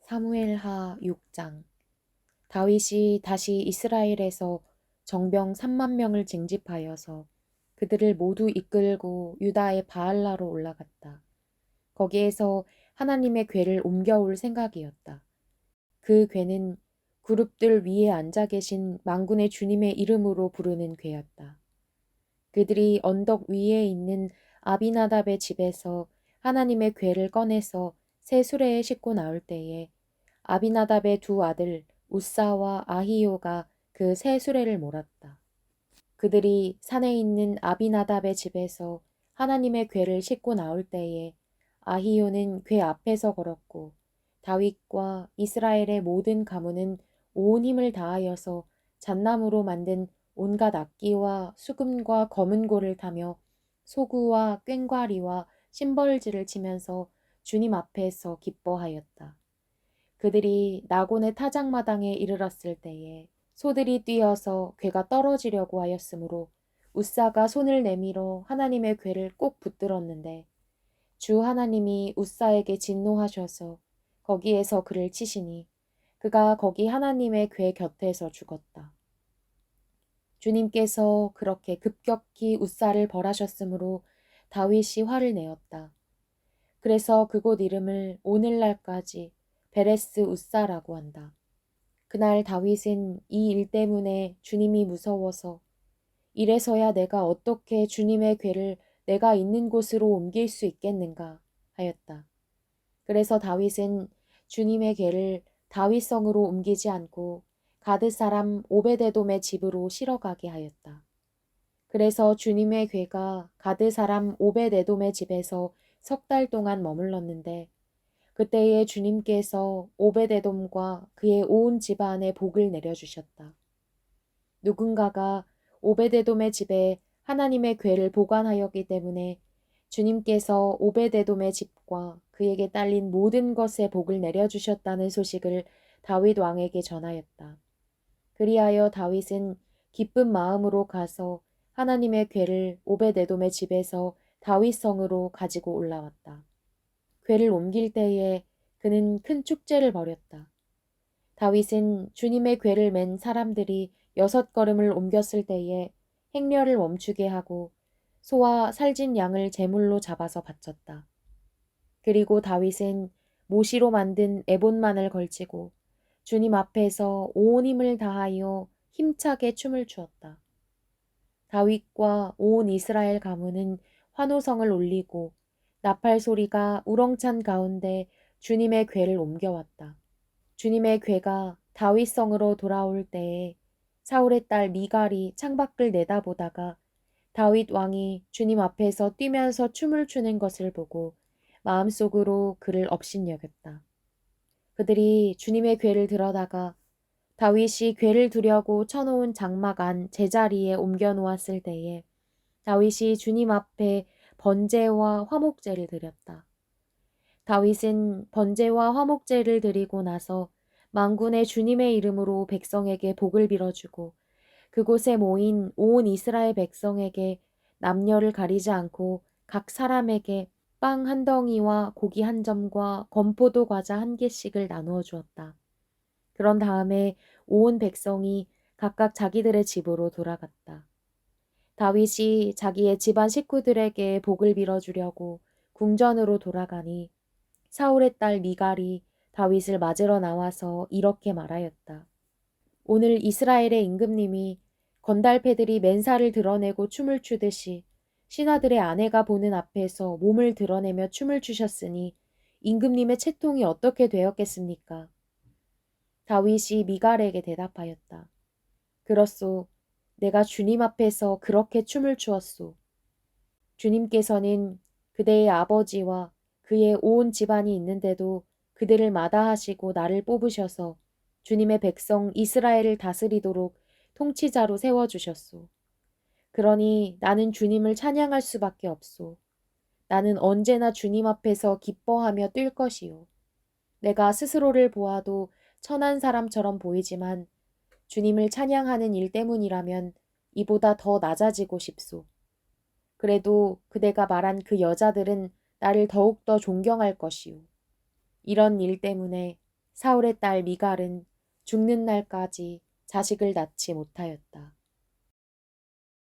사무엘하 6장. 다윗이 다시 이스라엘에서 정병 3만 명을 징집하여서 그들을 모두 이끌고 유다의 바알라로 올라갔다. 거기에서 하나님의 궤를 옮겨올 생각이었다. 그 궤는 그룹들 위에 앉아 계신 만군의 주님의 이름으로 부르는 궤였다. 그들이 언덕 위에 있는 아비나답의 집에서 하나님의 궤를 꺼내서 새 수레에 싣고 나올 때에 아비나답의 두 아들 우사와 아히요가 그 새 수레를 몰았다. 그들이 산에 있는 아비나답의 집에서 하나님의 궤를 싣고 나올 때에 아히요는 궤 앞에서 걸었고 다윗과 이스라엘의 모든 가문은 온 힘을 다하여서 잣나무로 만든 온갖 악기와 수금과 검은고를 타며 소구와 꽹과리와 심벌지를 치면서 주님 앞에서 기뻐하였다. 그들이 나곤의 타작마당에 이르렀을 때에 소들이 뛰어서 궤가 떨어지려고 하였으므로 우사가 손을 내밀어 하나님의 궤를 꼭 붙들었는데 주 하나님이 우사에게 진노하셔서 거기에서 그를 치시니 그가 거기 하나님의 궤 곁에서 죽었다. 주님께서 그렇게 급격히 우사를 벌하셨으므로 다윗이 화를 내었다. 그래서 그곳 이름을 오늘날까지 베레스 우사라고 한다. 그날 다윗은 이 일 때문에 주님이 무서워서 이래서야 내가 어떻게 주님의 궤를 내가 있는 곳으로 옮길 수 있겠는가 하였다. 그래서 다윗은 주님의 궤를 다윗성으로 옮기지 않고 가드 사람 오베데돔의 집으로 실어가게 하였다. 그래서 주님의 궤가 가드 사람 오베데돔의 집에서 3달 동안 머물렀는데 그때에 주님께서 오베데돔과 그의 온 집안에 복을 내려주셨다. 누군가가 오베데돔의 집에 하나님의 궤를 보관하였기 때문에 주님께서 오베데돔의 집과 그에게 딸린 모든 것에 복을 내려주셨다는 소식을 다윗 왕에게 전하였다. 그리하여 다윗은 기쁜 마음으로 가서 하나님의 궤를 오베데돔의 집에서 다윗성으로 가지고 올라왔다. 궤를 옮길 때에 그는 큰 축제를 벌였다. 다윗은 주님의 궤를 맨 사람들이 6걸음을 옮겼을 때에 행렬을 멈추게 하고 소와 살진 양을 제물로 잡아서 바쳤다. 그리고 다윗은 모시로 만든 에봇만을 걸치고 주님 앞에서 온 힘을 다하여 힘차게 춤을 추었다. 다윗과 온 이스라엘 가문은 환호성을 올리고 나팔 소리가 우렁찬 가운데 주님의 궤를 옮겨왔다. 주님의 궤가 다윗성으로 돌아올 때에 사울의 딸 미갈이 창밖을 내다보다가 다윗 왕이 주님 앞에서 뛰면서 춤을 추는 것을 보고 마음속으로 그를 업신여겼다. 그들이 주님의 궤를 들어다가 다윗이 궤를 두려고 쳐놓은 장막 안 제자리에 옮겨 놓았을 때에 다윗이 주님 앞에 번제와 화목제를 드렸다. 다윗은 번제와 화목제를 드리고 나서 만군의 주님의 이름으로 백성에게 복을 빌어주고 그곳에 모인 온 이스라엘 백성에게 남녀를 가리지 않고 각 사람에게 빵 한 덩이와 고기 한 점과 건포도 과자 한 개씩을 나누어 주었다. 그런 다음에 온 백성이 각각 자기들의 집으로 돌아갔다. 다윗이 자기의 집안 식구들에게 복을 빌어주려고 궁전으로 돌아가니 사울의 딸 미갈이 다윗을 맞으러 나와서 이렇게 말하였다. 오늘 이스라엘의 임금님이 건달패들이 맨살을 드러내고 춤을 추듯이 신하들의 아내가 보는 앞에서 몸을 드러내며 춤을 추셨으니 임금님의 채통이 어떻게 되었겠습니까? 다윗이 미갈에게 대답하였다. 그렇소. 내가 주님 앞에서 그렇게 춤을 추었소. 주님께서는 그대의 아버지와 그의 온 집안이 있는데도 그들을 마다하시고 나를 뽑으셔서 주님의 백성 이스라엘을 다스리도록 통치자로 세워주셨소. 그러니 나는 주님을 찬양할 수밖에 없소. 나는 언제나 주님 앞에서 기뻐하며 뛸 것이요. 내가 스스로를 보아도 천한 사람처럼 보이지만 주님을 찬양하는 일 때문이라면 이보다 더 낮아지고 싶소. 그래도 그대가 말한 그 여자들은 나를 더욱더 존경할 것이요. 이런 일 때문에 사울의 딸 미갈은 죽는 날까지 자식을 낳지 못하였다.